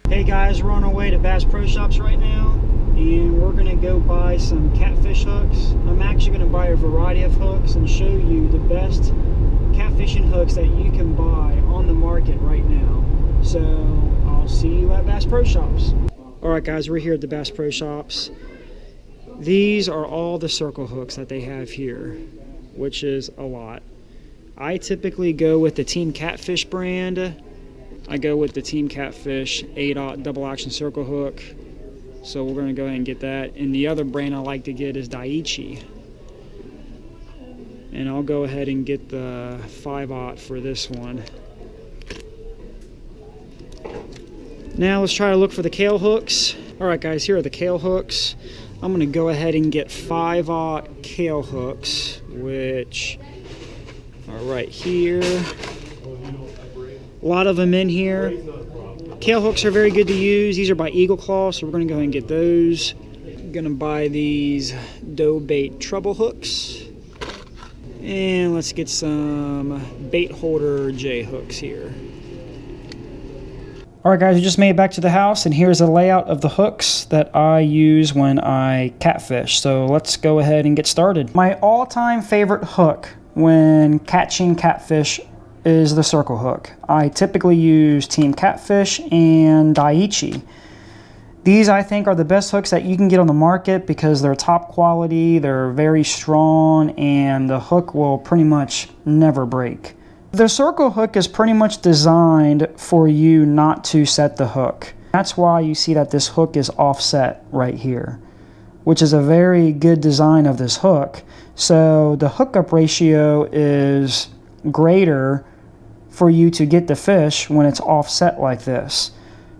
Hey guys, we're on our way to Bass Pro Shops right now, and we're gonna go buy some catfish hooks. I'm actually gonna buy a variety of hooks and show you the best catfishing hooks that you can buy on the market right now. So I'll see you at Bass Pro Shops. Alright guys, we're here at the Bass Pro Shops. These are all the circle hooks that they have here, which is a lot. I typically go with the Team Catfish brand. I go with the Team Catfish 8/0 double action circle hook. So we're going to go ahead and get that. And the other brand I like to get is Daiichi. And I'll go ahead and get the 5/0 for this one. Now let's try to look for the Kahle hooks. Alright guys, here are the Kahle hooks. I'm going to go ahead and get 5/0 Kahle hooks, which are right here. A lot of them in here. Kahle hooks are very good to use. These are by Eagle Claw, so we're going to go ahead and get those. I'm going to buy these dough bait treble hooks. And let's get some bait holder J hooks here. Alright guys, we just made it back to the house, and here's a layout of the hooks that I use when I catfish. So let's go ahead and get started. My all-time favorite hook when catching catfish is the circle hook. I typically use Team Catfish and Daiichi. These I think are the best hooks that you can get on the market because they're top quality, they're very strong, and the hook will pretty much never break. The circle hook is pretty much designed for you not to set the hook. That's why you see that this hook is offset right here, which is a very good design of this hook. So the hookup ratio is greater for you to get the fish when it's offset like this.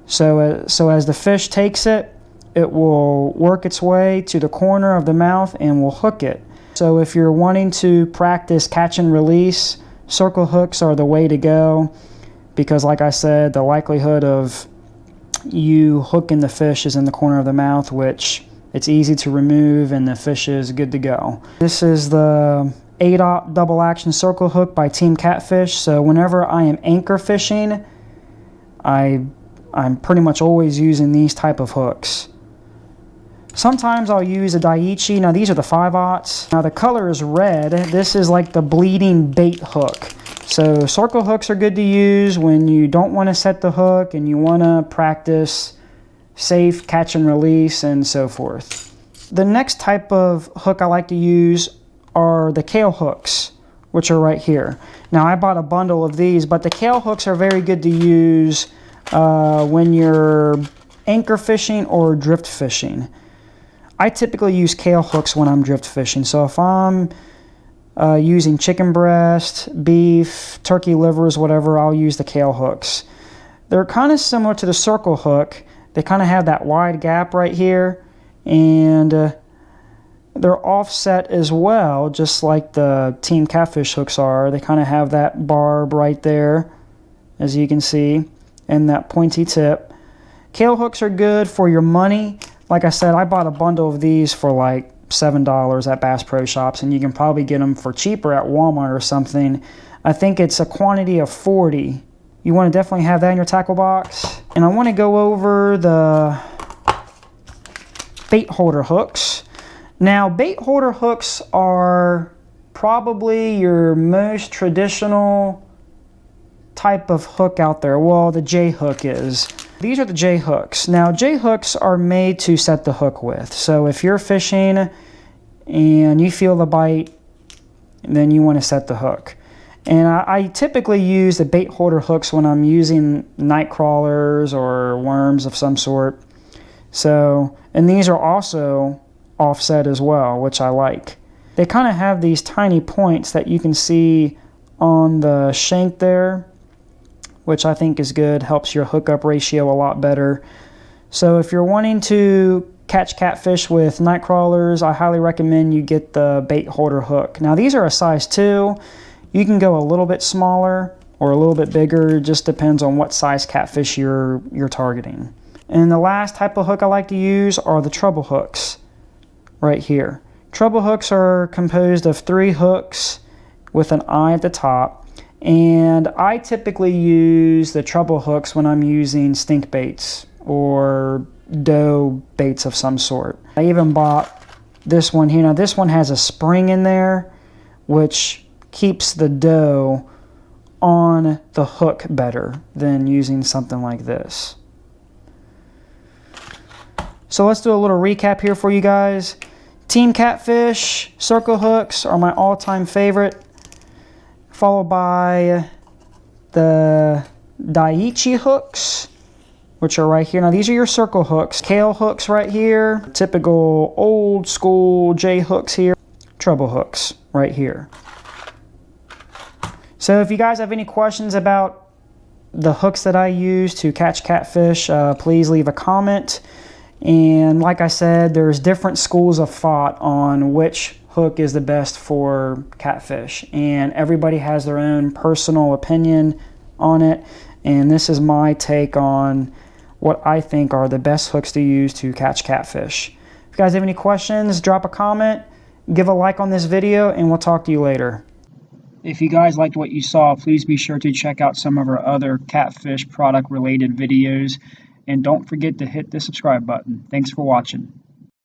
So as the fish takes it, it will work its way to the corner of the mouth and will hook it. So if you're wanting to practice catch and release, circle hooks are the way to go because, like I said, the likelihood of you hooking the fish is in the corner of the mouth, which it's easy to remove and the fish is good to go. This is the 8/0 double action circle hook by Team Catfish. So whenever I am anchor fishing, I'm pretty much always using these type of hooks. Sometimes I'll use a Daiichi. Now these are the 5/0. Now the color is red. This is like the bleeding bait hook. So circle hooks are good to use when you don't want to set the hook and you want to practice safe catch and release and so forth. The next type of hook I like to use are the Kahle hooks, which are right here. Now I bought a bundle of these, but the Kahle hooks are very good to use when you're anchor fishing or drift fishing. I typically use Kahle hooks when I'm drift fishing. So if I'm using chicken breast, beef, turkey livers, whatever, I'll use the Kahle hooks. They're kind of similar to the circle hook. They kind of have that wide gap right here, and they're offset as well, just like the Team Catfish hooks are. They kind of have that barb right there, as you can see, and that pointy tip. Kahle hooks are good for your money. Like I said, I bought a bundle of these for like $7 at Bass Pro Shops, and you can probably get them for cheaper at Walmart or something. I think it's a quantity of 40. You want to definitely have that in your tackle box. And I want to go over the bait holder hooks. Now, bait holder hooks are probably your most traditional type of hook out there. Well, the J hook is. These are the J hooks. Now, J hooks are made to set the hook with. So if you're fishing and you feel the bite, then you want to set the hook. And I typically use the bait holder hooks when I'm using nightcrawlers or worms of some sort. So, and these are also offset as well, which I like. They kind of have these tiny points that you can see on the shank there, which I think is good, helps your hookup ratio a lot better. So if you're wanting to catch catfish with nightcrawlers, I highly recommend you get the bait holder hook. Now these are a size 2. You can go a little bit smaller or a little bit bigger, it just depends on what size catfish you're targeting. And the last type of hook I like to use are the treble hooks right here. Treble hooks are composed of 3 hooks with an eye at the top. And I typically use the treble hooks when I'm using stink baits or dough baits of some sort. I even bought this one here. Now this one has a spring in there, which keeps the dough on the hook better than using something like this. So let's do a little recap here for you guys. Team Catfish circle hooks are my all-time favorite, followed by the Daiichi hooks, which are right here. Now these are your circle hooks. Kahle hooks right here, typical old school J hooks here, treble hooks right here. So if you guys have any questions about the hooks that I use to catch catfish, please leave a comment. And like I said, there's different schools of thought on which hook is the best for catfish, and everybody has their own personal opinion on it, and this is my take on what I think are the best hooks to use to catch catfish. If you guys have any questions, drop a comment, give a like on this video, and we'll talk to you later. If you guys liked what you saw, please be sure to check out some of our other catfish product related videos, and don't forget to hit the subscribe button. Thanks for watching.